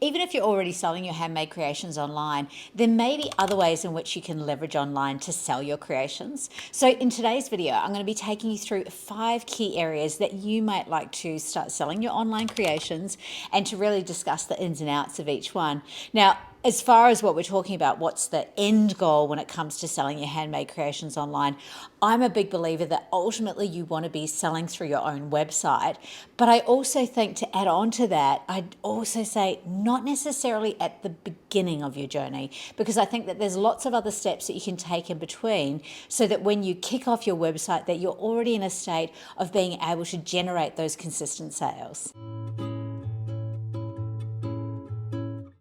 Even if you're already selling your handmade creations online, there may be other ways in which you can leverage online to sell your creations. So in today's video, I'm going to be taking you through 5 key areas that you might like to start selling your online creations and to really discuss the ins and outs of each one. Now, as far as what we're talking about, what's the end goal when it comes to selling your handmade creations online, I'm a big believer that ultimately you want to be selling through your own website. But I also think, to add on to that, I'd also say not necessarily at the beginning of your journey, because I think that there's lots of other steps that you can take in between so that when you kick off your website, that you're already in a state of being able to generate those consistent sales.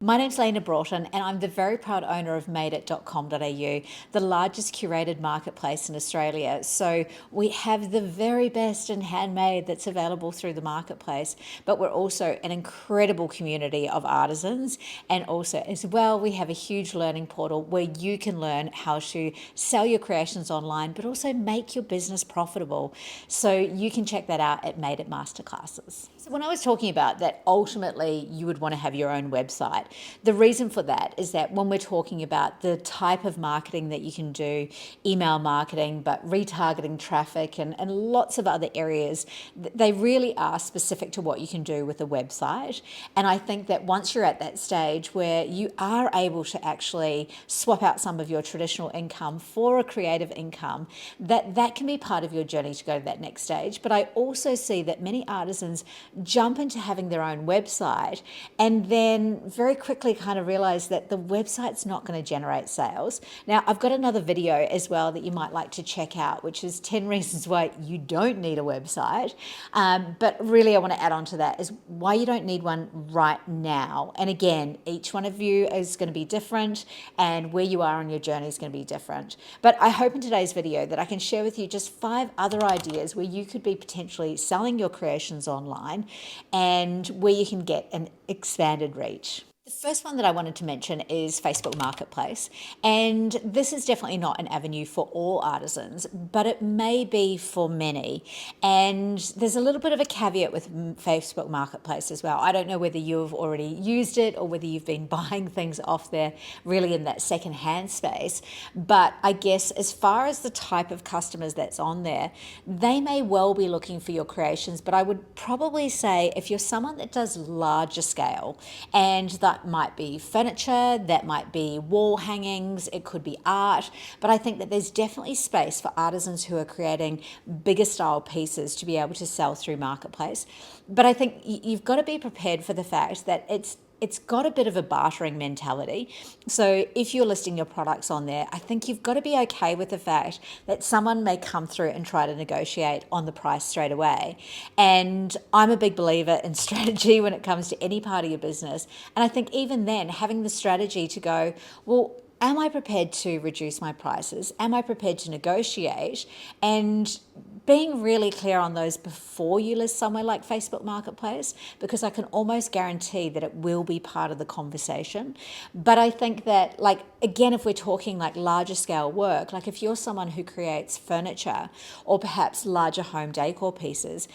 My name's Lena Broughton, and I'm the very proud owner of madeit.com.au, the largest curated marketplace in Australia. So we have the very best in handmade that's available through the marketplace, but we're also an incredible community of artisans. And also, as well, we have a huge learning portal where you can learn how to sell your creations online, but also make your business profitable. So you can check that out at Made It Masterclasses. So when I was talking about that, ultimately you would want to have your own website. The reason for that is that when we're talking about the type of marketing that you can do, email marketing, but retargeting traffic and lots of other areas, they really are specific to what you can do with a website. And I think that once you're at that stage where you are able to actually swap out some of your traditional income for a creative income, that can be part of your journey to go to that next stage. But I also see that many artisans jump into having their own website and then very quickly kind of realize that the website's not going to generate sales. Now, I've got another video as well that you might like to check out, which is 10 reasons why you don't need a website. But really, I want to add on to that is why you don't need one right now. And again, each one of you is going to be different, and where you are on your journey is going to be different. But I hope in today's video that I can share with you just 5 other ideas where you could be potentially selling your creations online and where you can get an expanded reach. The first one that I wanted to mention is Facebook Marketplace, and this is definitely not an avenue for all artisans, but it may be for many. And there's a little bit of a caveat with Facebook Marketplace as well. I don't know whether you've already used it or whether you've been buying things off there really in that second-hand space, but I guess as far as the type of customers that's on there, they may well be looking for your creations, but I would probably say if you're someone that does larger scale, and that might be furniture, that might be wall hangings, it could be art, but I think that there's definitely space for artisans who are creating bigger style pieces to be able to sell through Marketplace. But I think you've got to be prepared for the fact that it's got a bit of a bartering mentality. So if you're listing your products on there, I think you've got to be okay with the fact that someone may come through and try to negotiate on the price straight away. And I'm a big believer in strategy when it comes to any part of your business. And I think even then, having the strategy to go, well, am I prepared to reduce my prices? Am I prepared to negotiate? And being really clear on those before you list somewhere like Facebook Marketplace, because I can almost guarantee that it will be part of the conversation. But I think that, like, again, if we're talking like larger scale work, like if you're someone who creates furniture or perhaps larger home decor pieces,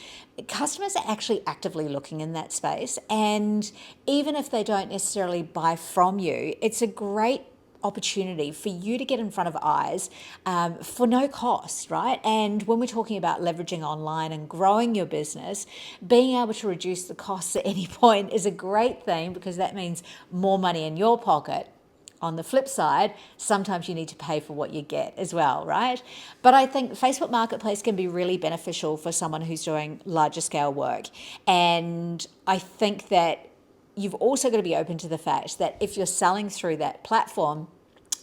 customers are actually actively looking in that space. And even if they don't necessarily buy from you, it's a great opportunity for you to get in front of eyes for no cost, right? And when we're talking about leveraging online and growing your business, being able to reduce the costs at any point is a great thing, because that means more money in your pocket. On the flip side, sometimes you need to pay for what you get as well, right? But I think Facebook Marketplace can be really beneficial for someone who's doing larger scale work. And I think that you've also got to be open to the fact that if you're selling through that platform,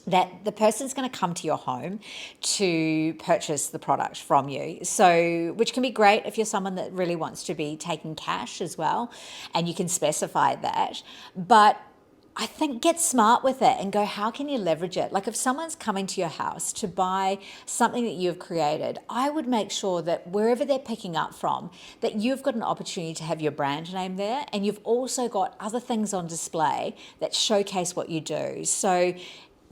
that the person's going to come to your home to purchase the product from you. So, which can be great if you're someone that really wants to be taking cash as well, and you can specify that. But I think get smart with it and go, how can you leverage it? Like if someone's coming to your house to buy something that you've created, I would make sure that wherever they're picking up from, that you've got an opportunity to have your brand name there, and you've also got other things on display that showcase what you do. So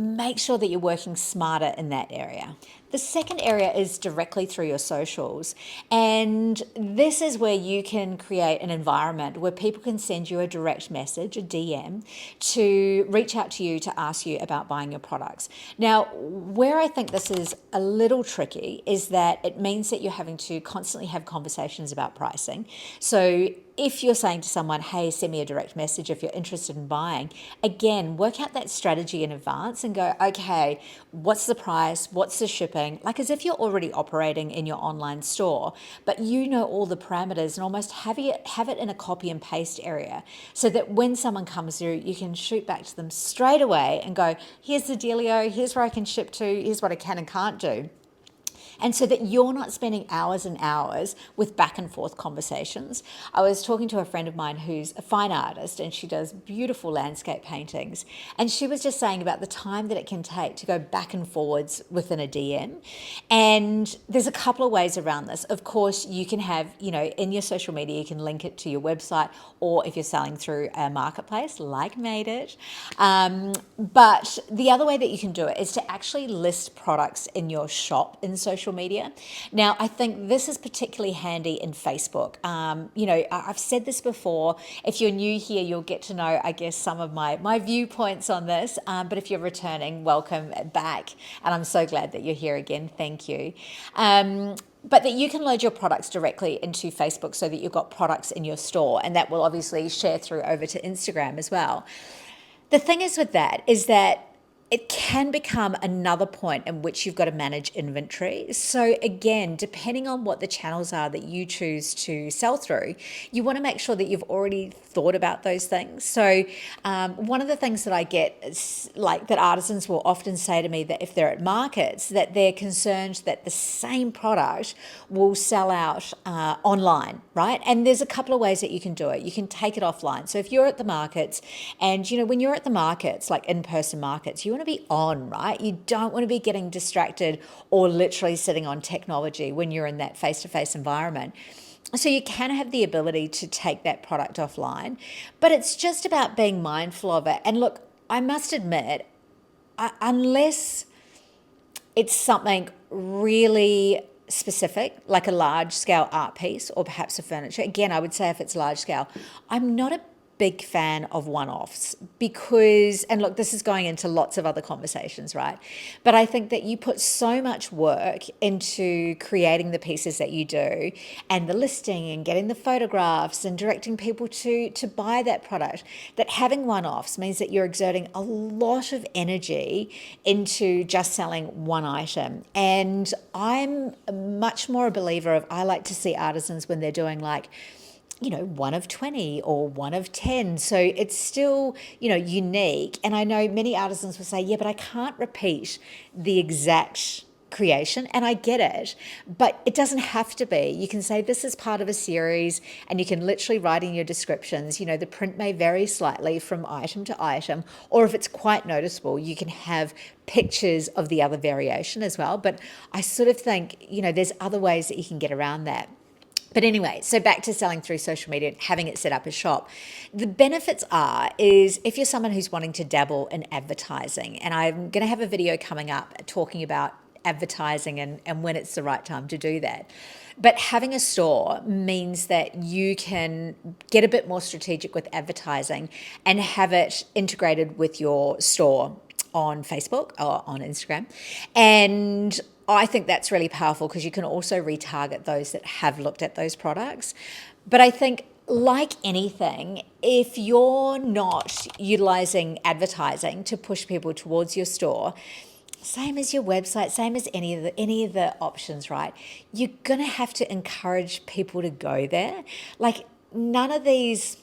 make sure that you're working smarter in that area. The second area is directly through your socials. And this is where you can create an environment where people can send you a direct message, a DM, to reach out to you to ask you about buying your products. Now, where I think this is a little tricky is that it means that you're having to constantly have conversations about pricing. So if you're saying to someone, hey, send me a direct message if you're interested in buying, again, work out that strategy in advance and go, okay, what's the price? What's the shipping? Like as if you're already operating in your online store, but you know all the parameters and almost have it in a copy and paste area so that when someone comes through, you can shoot back to them straight away and go, here's the dealio, here's where I can ship to, here's what I can and can't do. And so that you're not spending hours and hours with back and forth conversations. I was talking to a friend of mine who's a fine artist and she does beautiful landscape paintings. And she was just saying about the time that it can take to go back and forwards within a DM. And there's a couple of ways around this. Of course, you can have, in your social media, you can link it to your website, or if you're selling through a marketplace like Made It. But the other way that you can do it is to actually list products in your shop in social media. Now, I think this is particularly handy in Facebook. I've said this before. If you're new here, you'll get to know, I guess, some of my viewpoints on this. But if you're returning, welcome back. And I'm so glad that you're here again. Thank you. But that you can load your products directly into Facebook so that you've got products in your store, and that will obviously share through over to Instagram as well. The thing is with that is that it can become another point in which you've got to manage inventory. So again, depending on what the channels are that you choose to sell through, you want to make sure that you've already thought about those things. So one of the things that I get is that artisans will often say to me that if they're at markets, that they're concerned that the same product will sell out online, right? And there's a couple of ways that you can do it. You can take it offline. So if you're at the markets, and when you're at the markets, like in-person markets, you want to be on, right? You don't want to be getting distracted or literally sitting on technology when you're in that face-to-face environment. So you can have the ability to take that product offline, but it's just about being mindful of it. And look, I must admit, unless it's something really specific, like a large-scale art piece or perhaps a furniture, again, I would say if it's large-scale, I'm not a big fan of one-offs because, and look, this is going into lots of other conversations, right? But I think that you put so much work into creating the pieces that you do and the listing and getting the photographs and directing people to buy that product, that having one-offs means that you're exerting a lot of energy into just selling one item. And I'm much more a believer of, I like to see artisans when they're doing like, one of 20 or one of 10. So it's still, unique. And I know many artisans will say, yeah, but I can't repeat the exact creation. And I get it, but it doesn't have to be. You can say this is part of a series and you can literally write in your descriptions, the print may vary slightly from item to item, or if it's quite noticeable, you can have pictures of the other variation as well. But I sort of think, there's other ways that you can get around that. But anyway, so back to selling through social media and having it set up as shop. The benefits is if you're someone who's wanting to dabble in advertising, and I'm going to have a video coming up talking about advertising and when it's the right time to do that. But having a store means that you can get a bit more strategic with advertising and have it integrated with your store on Facebook or on Instagram. And I think that's really powerful because you can also retarget those that have looked at those products. But I think, like anything, if you're not utilizing advertising to push people towards your store, same as your website, same as any of the options, right? You're going to have to encourage people to go there. Like none of these,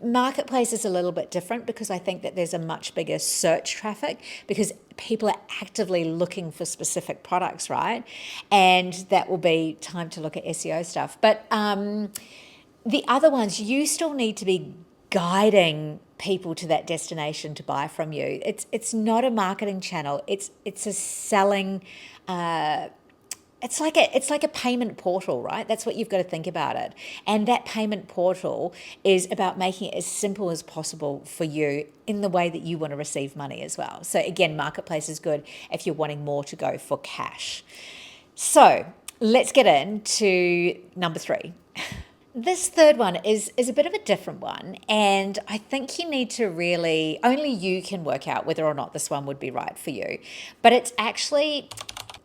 Marketplace is a little bit different because I think that there's a much bigger search traffic because people are actively looking for specific products, right? And that will be time to look at SEO stuff. But the other ones, you still need to be guiding people to that destination to buy from you. It's not a marketing channel. It's a selling it's like a payment portal, right? That's what you've got to think about it. And that payment portal is about making it as simple as possible for you in the way that you want to receive money as well. So again, Marketplace is good if you're wanting more to go for cash. So let's get into number 3. This third one is a bit of a different one, and I think you need to really, only you can work out whether or not this one would be right for you. But it's actually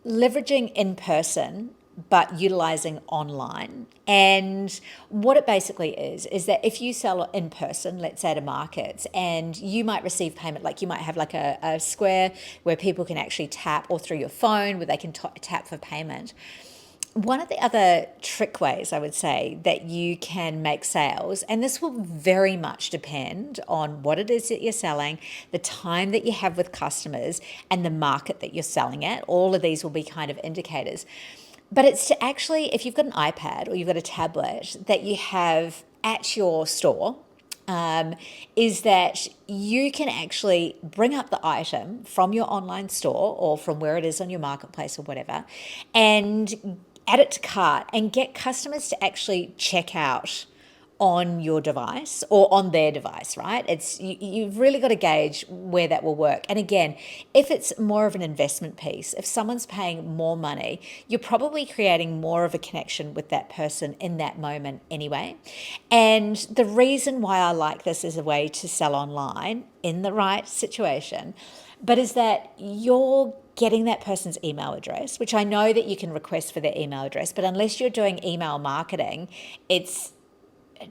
leveraging in person but utilizing online. And what it basically is that if you sell in person, let's say at a market, and you might receive payment, like you might have like a square where people can actually tap, or through your phone where they can tap for payment. One of the other trick ways, I would say, that you can make sales, and this will very much depend on what it is that you're selling, the time that you have with customers, and the market that you're selling at. All of these will be kind of indicators. But it's to actually, if you've got an iPad or you've got a tablet that you have at your store, is that you can actually bring up the item from your online store or from where it is on your marketplace or whatever, and add it to cart and get customers to actually check out on your device or on their device, right? You've really got to gauge where that will work. And again, if it's more of an investment piece, if someone's paying more money, you're probably creating more of a connection with that person in that moment anyway. And the reason why I like this as a way to sell online in the right situation, but is that you're getting that person's email address, which I know that you can request for their email address, but unless you're doing email marketing, it's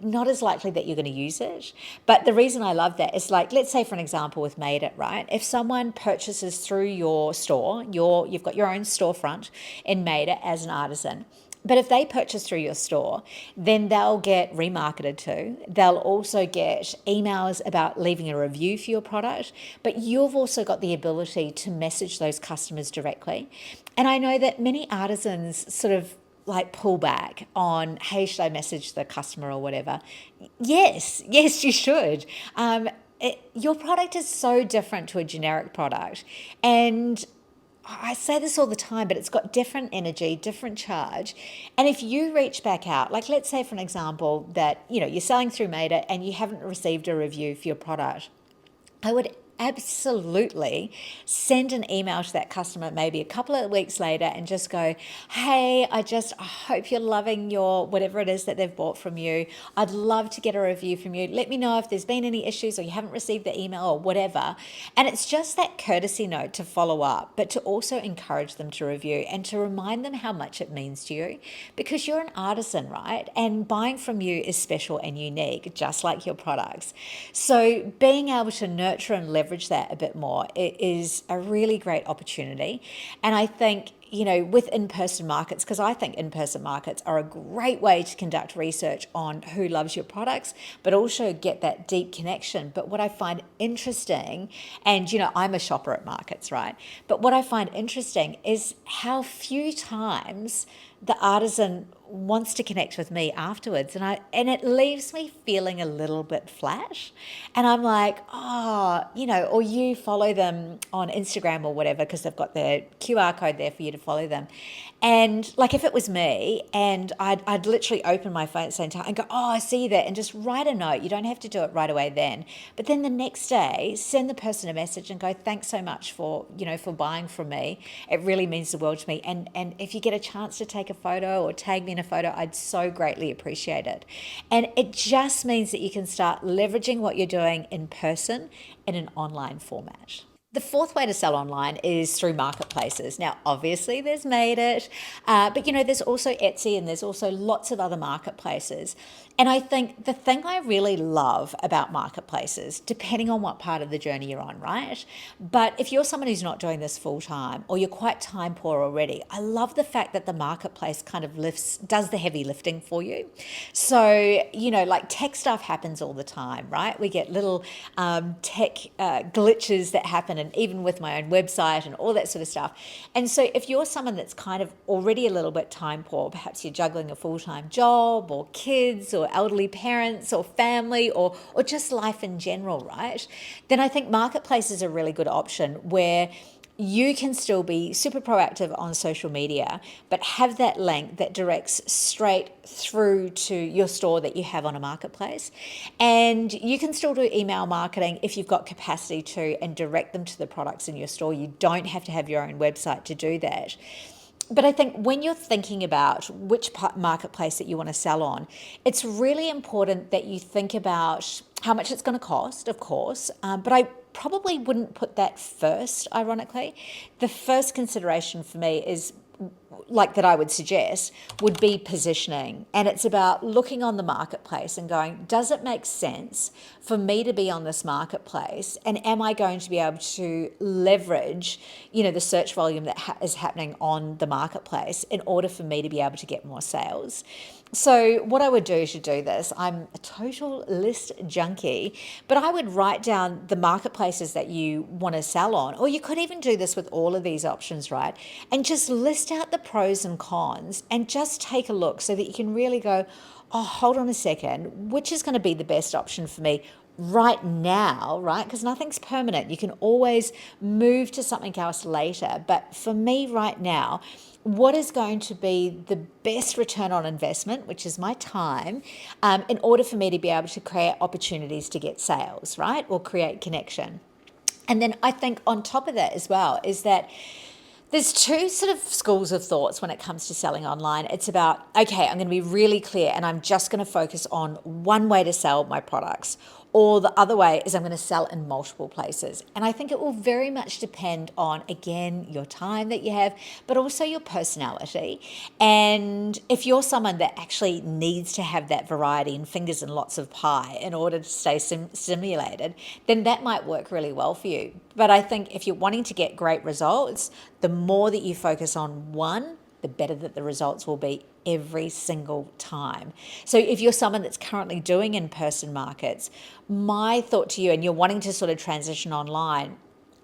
not as likely that you're going to use it. But the reason I love that is, like, let's say for an example with Made It, right? If someone purchases through your store, you've got your own storefront in Made It as an artisan. But if they purchase through your store, then they'll get remarketed to. They'll also get emails about leaving a review for your product, but you've also got the ability to message those customers directly. And I know that many artisans sort of like pull back on, hey, should I message the customer or whatever? Yes, you should. Your product is so different to a generic product. And I say this all the time, but it's got different energy, different charge. And if you reach back out, like let's say for an example that, you're selling through Made It and you haven't received a review for your product, I would absolutely send an email to that customer maybe a couple of weeks later and just go, hey, I hope you're loving your whatever it is that they've bought from you. I'd love to get a review from you. Let me know if there's been any issues or you haven't received the email or whatever. And it's just that courtesy note to follow up, but to also encourage them to review and to remind them how much it means to you, because you're an artisan, right? And buying from you is special and unique, just like your products. So being able to nurture and leverage that a bit more, it is a really great opportunity. And I think, with in-person markets, because I think in-person markets are a great way to conduct research on who loves your products, but also get that deep connection. But what I find interesting, and I'm a shopper at markets, right? But what I find interesting is how few times the artisan wants to connect with me afterwards, and it leaves me feeling a little bit flat. And I'm like, or you follow them on Instagram or whatever because they've got their QR code there for you to follow them. And like if it was me, and I'd literally open my phone at the same time and go, I see that, and just write a note. You don't have to do it right away then, but then the next day send the person a message and go, thanks so much for buying from me. It really means the world to me. And if you get a chance to take a photo or tag me in a photo, I'd so greatly appreciate it. And it just means that you can start leveraging what you're doing in person in an online format. The fourth way to sell online is through marketplaces. Now, obviously, there's Made It, but there's also Etsy, and there's also lots of other marketplaces. And I think the thing I really love about marketplaces, depending on what part of the journey you're on, right? But if you're someone who's not doing this full time, or you're quite time poor already, I love the fact that the marketplace kind of does the heavy lifting for you. So, like tech stuff happens all the time, right? We get little tech glitches that happen, and even with my own website and all that sort of stuff. And so if you're someone that's kind of already a little bit time poor, perhaps you're juggling a full-time job or kids or elderly parents or family or just life in general, right? Then I think marketplace is a really good option where you can still be super proactive on social media, but have that link that directs straight through to your store that you have on a marketplace. And you can still do email marketing if you've got capacity to, and direct them to the products in your store. You don't have to have your own website to do that. But I think when you're thinking about which marketplace that you want to sell on, it's really important that you think about how much it's going to cost, of course, but I probably wouldn't put that first, ironically. The first consideration for me is, like that I would suggest, would be positioning. And it's about looking on the marketplace and going, does it make sense for me to be on this marketplace? And am I going to be able to leverage, the search volume that is happening on the marketplace in order for me to be able to get more sales? So what I would do to do this, I'm a total list junkie, but I would write down the marketplaces that you want to sell on, or you could even do this with all of these options, right? And just list out the pros and cons and just take a look so that you can really go, oh, hold on a second, which is going to be the best option for me right now, right? Because nothing's permanent. You can always move to something else later. But for me right now, what is going to be the best return on investment, which is my time, in order for me to be able to create opportunities to get sales, right? Or create connection. And then I think on top of that as well is that there's two sort of schools of thoughts when it comes to selling online. It's about, okay, I'm going to be really clear and I'm just going to focus on one way to sell my products. Or the other way is I'm going to sell in multiple places. And I think it will very much depend on, again, your time that you have, but also your personality. And if you're someone that actually needs to have that variety and fingers and lots of pie in order to stay stimulated, then that might work really well for you. But I think if you're wanting to get great results, the more that you focus on one, the better that the results will be every single time. So if you're someone that's currently doing in-person markets, my thought to you, and you're wanting to sort of transition online,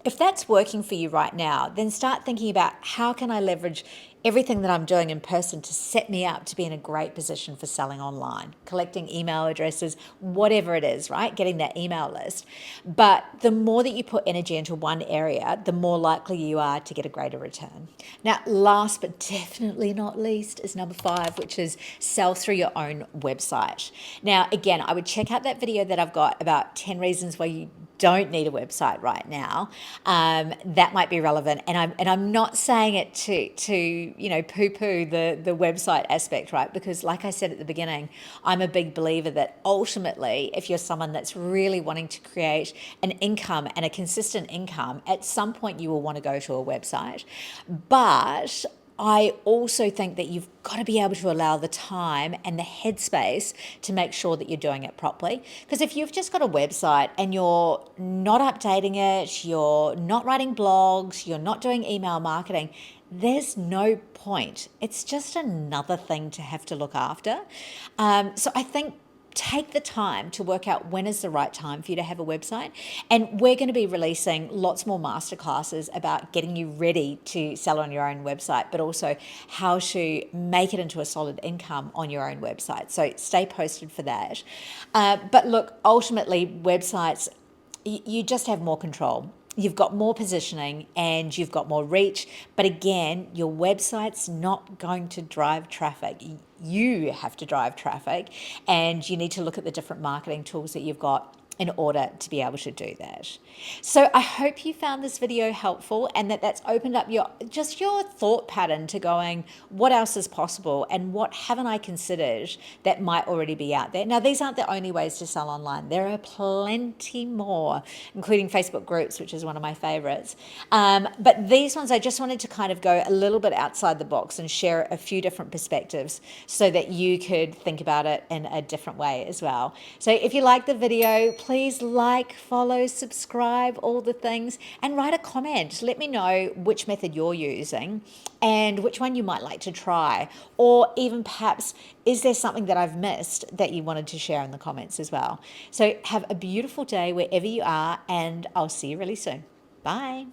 if that's working for you right now, then start thinking about how can I leverage everything that I'm doing in person to set me up to be in a great position for selling online, collecting email addresses, whatever it is, right? Getting that email list. But the more that you put energy into one area, the more likely you are to get a greater return. Now, last but definitely not least is number 5, which is sell through your own website. Now, again, I would check out that video that I've got about 10 reasons why you don't need a website right now. That might be relevant, and I'm not saying it to poo-poo the website aspect, right? Because like I said at the beginning, I'm a big believer that ultimately, if you're someone that's really wanting to create an income and a consistent income, at some point you will want to go to a website. But I also think that you've got to be able to allow the time and the headspace to make sure that you're doing it properly. Because if you've just got a website and you're not updating it, you're not writing blogs, you're not doing email marketing, there's no point. It's just another thing to have to look after. So I think take the time to work out when is the right time for you to have a website. And we're going to be releasing lots more masterclasses about getting you ready to sell on your own website, but also how to make it into a solid income on your own website. So stay posted for that. But look, ultimately, websites, you just have more control. You've got more positioning and you've got more reach. But again, your website's not going to drive traffic. You have to drive traffic, and you need to look at the different marketing tools that you've got in order to be able to do that. So I hope you found this video helpful and that's opened up your thought pattern to going, what else is possible and what haven't I considered that might already be out there? Now, these aren't the only ways to sell online. There are plenty more, including Facebook groups, which is one of my favorites. But these ones, I just wanted to kind of go a little bit outside the box and share a few different perspectives so that you could think about it in a different way as well. So if you like the video, please like, follow, subscribe, all the things, and write a comment. Let me know which method you're using and which one you might like to try, or even perhaps, is there something that I've missed that you wanted to share in the comments as well? So have a beautiful day wherever you are, and I'll see you really soon. Bye.